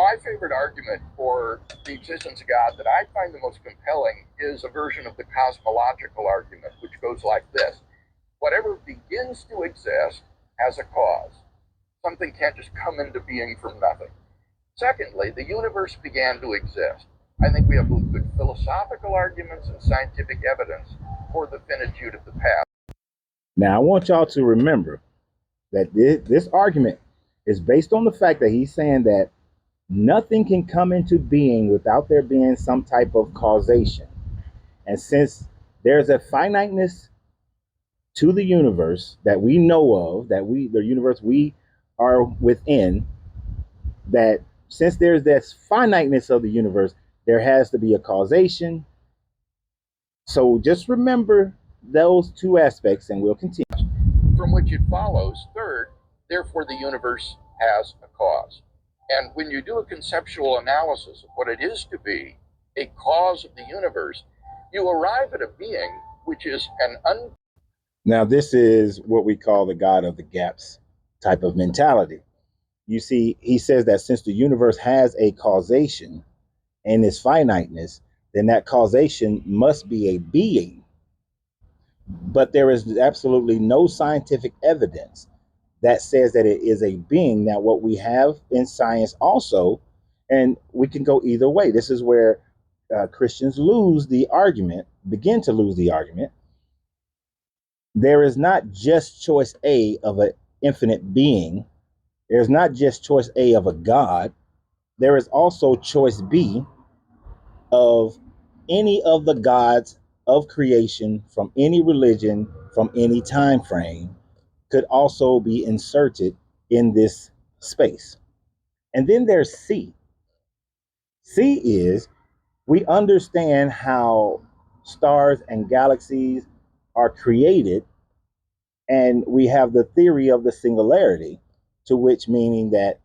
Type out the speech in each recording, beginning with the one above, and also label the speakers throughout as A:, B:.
A: my favorite argument for the existence of God that I find the most compelling is a version of the cosmological argument, which goes like this. Whatever begins to exist has a cause. Something can't just come into being from nothing. Secondly, the universe began to exist. I think we have both good philosophical arguments and scientific evidence for the finitude of the past.
B: Now, I want y'all to remember that this argument is based on the fact that he's saying that nothing can come into being without there being some type of causation. And since there's a finiteness to the universe that we know of, the universe we are within, that since there's this finiteness of the universe, there has to be a causation. So just remember those two aspects and we'll continue.
A: From which it follows, third, therefore the universe has a cause. And when you do a conceptual analysis of what it is to be a cause of the universe, you arrive at a being which is an
B: Now, this is what we call the God of the gaps type of mentality. You see, he says that since the universe has a causation and its finiteness, then that causation must be a being. But there is absolutely no scientific evidence that says that it is a being. Now, what we have in science also, and we can go either way. This is where Christians begin to lose the argument. There is not just choice A of an infinite being. There's not just choice A of a God. There is also choice B of any of the gods of creation from any religion, from any time frame, could also be inserted in this space. And then there's C. C is we understand how stars and galaxies are created, and we have the theory of the singularity, to which meaning that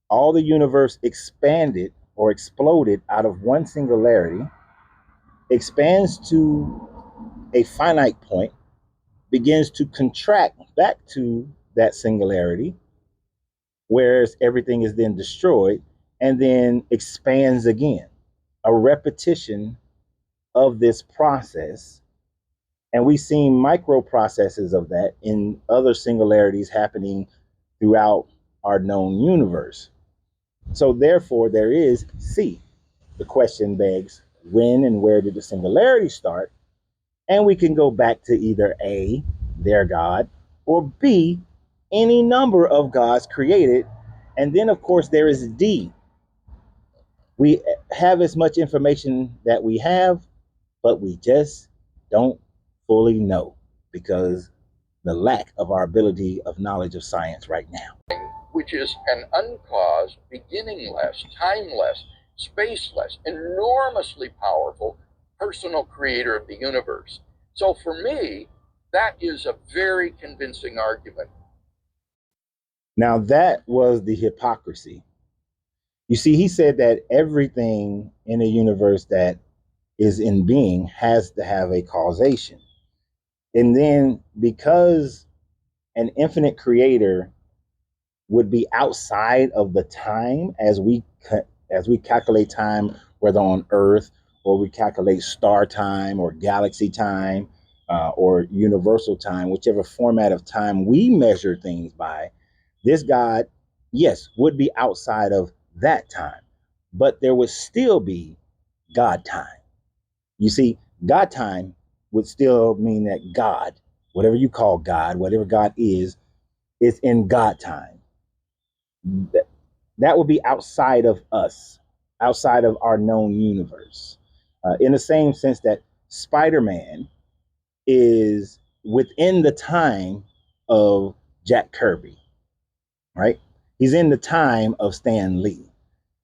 B: all the universe expanded or exploded out of one singularity, expands to a finite point, begins to contract back to that singularity, whereas everything is then destroyed, and then expands again. A repetition of this process. And we've seen micro processes of that in other singularities happening throughout our known universe. So therefore, there is C. The question begs, when and where did the singularity start? And we can go back to either A, their God, or B, any number of gods created. And then, of course, there is D. We have as much information that we have, but we just don't fully know because the lack of our ability of knowledge of science right now.
A: Which is an uncaused, beginningless, timeless, spaceless, enormously powerful personal creator of the universe. So for me, that is a very convincing argument.
B: Now that was the hypocrisy. You see, he said that everything in the universe that is in being has to have a causation. And then because an infinite creator would be outside of the time as we calculate time, whether on Earth or we calculate star time or galaxy time or universal time, whichever format of time we measure things by, this God, yes, would be outside of that time, but there would still be God time. You see, God time would still mean that God, whatever you call God, whatever God is in God time. That would be outside of us, outside of our known universe. In the same sense that Spider-Man is within the time of Jack Kirby, right? He's in the time of Stan Lee.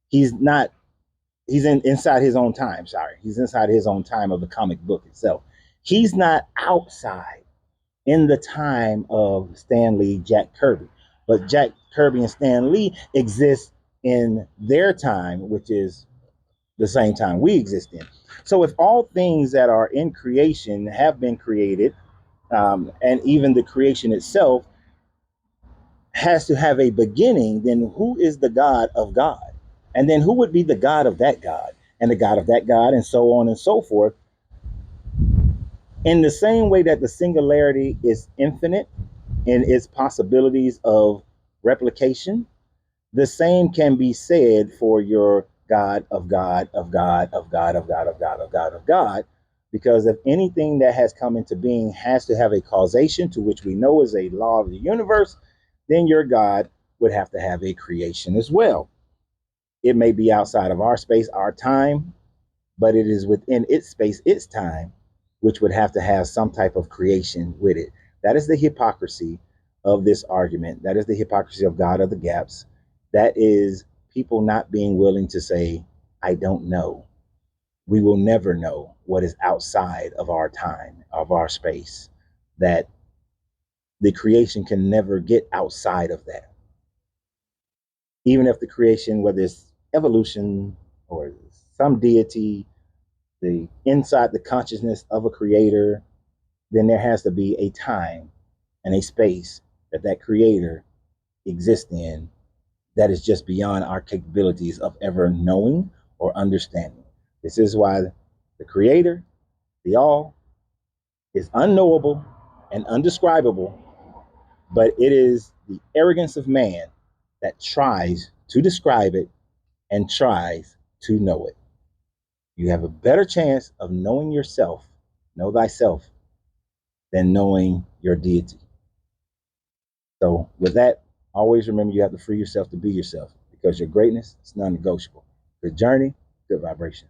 B: He's inside his own time, He's inside his own time of the comic book itself. He's not outside in the time of Stan Lee, Jack Kirby. But Jack Kirby and Stan Lee exist in their time, which is the same time we exist in. So if all things that are in creation have been created, and even the creation itself has to have a beginning, then who is the God of God? And then who would be the God of that God and the God of that God, and so on and so forth? In the same way that the singularity is infinite in its possibilities of replication, the same can be said for your God of God, of God, of God, of God, of God, of God, of God. Because if anything that has come into being has to have a causation, to which we know is a law of the universe, then your God would have to have a creation as well. It may be outside of our space, our time, but it is within its space, its time, which would have to have some type of creation with it. That is the hypocrisy of this argument. That is the hypocrisy of God of the gaps. That is people not being willing to say, I don't know. We will never know what is outside of our time, of our space, that the creation can never get outside of that. Even if the creation, whether it's evolution or some deity, the inside the consciousness of a creator, then there has to be a time and a space that that creator exists in that is just beyond our capabilities of ever knowing or understanding. This is why the creator, the all, is unknowable and undescribable, but it is the arrogance of man that tries to describe it and tries to know it. You have a better chance of knowing yourself, know thyself, than knowing your deity. So, with that, always remember you have to free yourself to be yourself because your greatness is non negotiable. Good journey, good vibration.